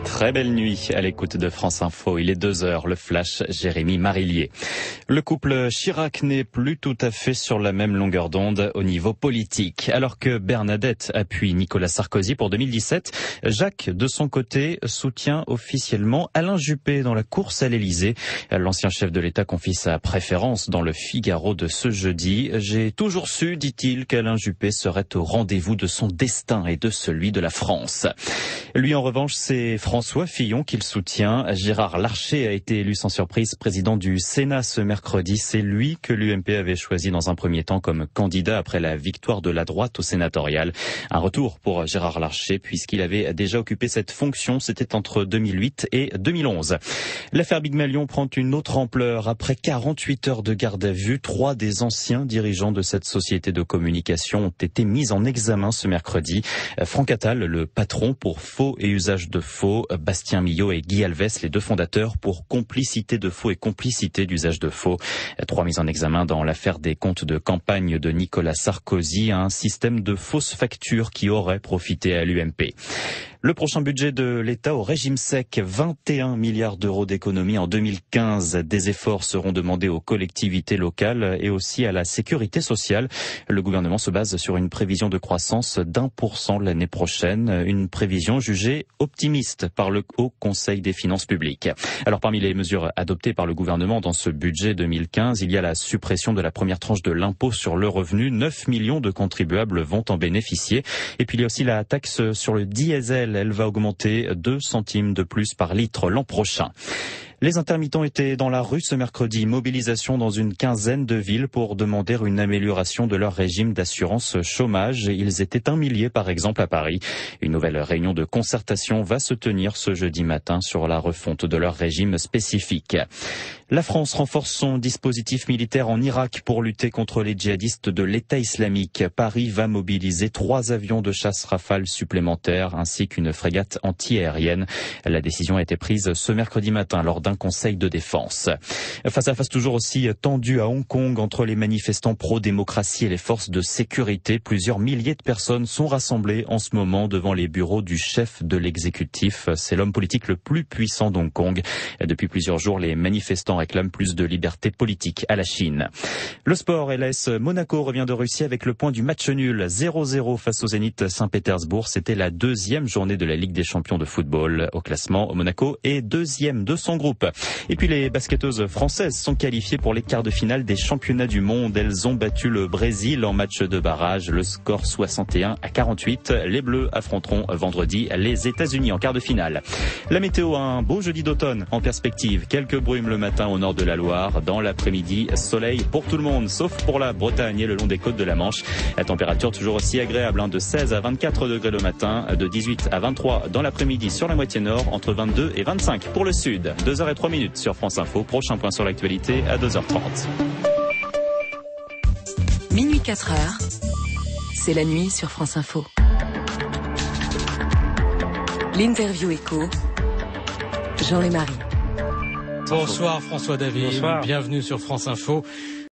Très belle nuit à l'écoute de France Info. Il est 2h, le flash, Jérémy Marillier. Le couple Chirac n'est plus tout à fait sur la même longueur d'onde au niveau politique. Alors que Bernadette appuie Nicolas Sarkozy pour 2017, Jacques, de son côté, soutient officiellement Alain Juppé dans la course à l'Élysée. L'ancien chef de l'État confie sa préférence dans le Figaro de ce jeudi. J'ai toujours su, dit-il, qu'Alain Juppé serait au rendez-vous de son destin et de celui de la France. Lui, en revanche, c'est François Fillon qu'il soutient. Gérard Larcher a été élu sans surprise président du Sénat ce mercredi. C'est lui que l'UMP avait choisi dans un premier temps comme candidat après la victoire de la droite au sénatorial. Un retour pour Gérard Larcher puisqu'il avait déjà occupé cette fonction. C'était entre 2008 et 2011. L'affaire Big Malion prend une autre ampleur. Après 48 heures de garde à vue, 3 des anciens dirigeants de cette société de communication ont été mis en examen ce mercredi. Franck Attal, le patron pour faux et usage de faux, Bastien Millot et Guy Alves, les 2 fondateurs, pour complicité de faux et complicité d'usage de faux. 3 mises en examen dans l'affaire des comptes de campagne de Nicolas Sarkozy, un système de fausses factures qui aurait profité à l'UMP. Le prochain budget de l'État au régime sec, 21 milliards d'euros d'économies en 2015. Des efforts seront demandés aux collectivités locales et aussi à la sécurité sociale. Le gouvernement se base sur une prévision de croissance d'1% l'année prochaine, une prévision jugée optimiste par le Haut Conseil des finances publiques. Alors parmi les mesures adoptées par le gouvernement dans ce budget 2015, il y a la suppression de la première tranche de l'impôt sur le revenu. 9 millions de contribuables vont en bénéficier. Et puis il y a aussi la taxe sur le diesel. Elle va augmenter 2 centimes de plus par litre l'an prochain. Les intermittents étaient dans la rue ce mercredi. Mobilisation dans une quinzaine de villes pour demander une amélioration de leur régime d'assurance chômage. Ils étaient 1 millier par exemple à Paris. Une nouvelle réunion de concertation va se tenir ce jeudi matin sur la refonte de leur régime spécifique. La France renforce son dispositif militaire en Irak pour lutter contre les djihadistes de l'État islamique. Paris va mobiliser 3 avions de chasse Rafale supplémentaires ainsi qu'une frégate anti-aérienne. La décision a été prise ce mercredi matin lors d'un conseil de défense. Face à face toujours aussi tendu à Hong Kong entre les manifestants pro-démocratie et les forces de sécurité. Plusieurs milliers de personnes sont rassemblées en ce moment devant les bureaux du chef de l'exécutif. C'est l'homme politique le plus puissant d'Hong Kong. Depuis plusieurs jours, les manifestants réclament plus de liberté politique à la Chine. Le sport, l'AS Monaco revient de Russie avec le point du match nul 0-0 face au Zénith Saint-Pétersbourg. C'était la 2e journée de la Ligue des champions de football. Au classement, Monaco est 2e de son groupe. Et puis les basketteuses françaises sont qualifiées pour les quarts de finale des championnats du monde. Elles ont battu le Brésil en match de barrage. Le score 61-48. Les Bleus affronteront vendredi les États-Unis en quart de finale. La météo, un beau jeudi d'automne en perspective. Quelques brumes le matin au nord de la Loire. Dans l'après-midi, soleil pour tout le monde, sauf pour la Bretagne et le long des côtes de la Manche. La température toujours aussi agréable, de 16 à 24 degrés le matin, de 18 à 23 dans l'après-midi sur la moitié nord, entre 22 et 25 pour le sud. 2h03 sur France Info. Prochain point sur l'actualité à 2h30. Minuit 4h, c'est la nuit sur France Info. L'interview écho, Jean et Marie. Bonsoir François David, bienvenue sur France Info.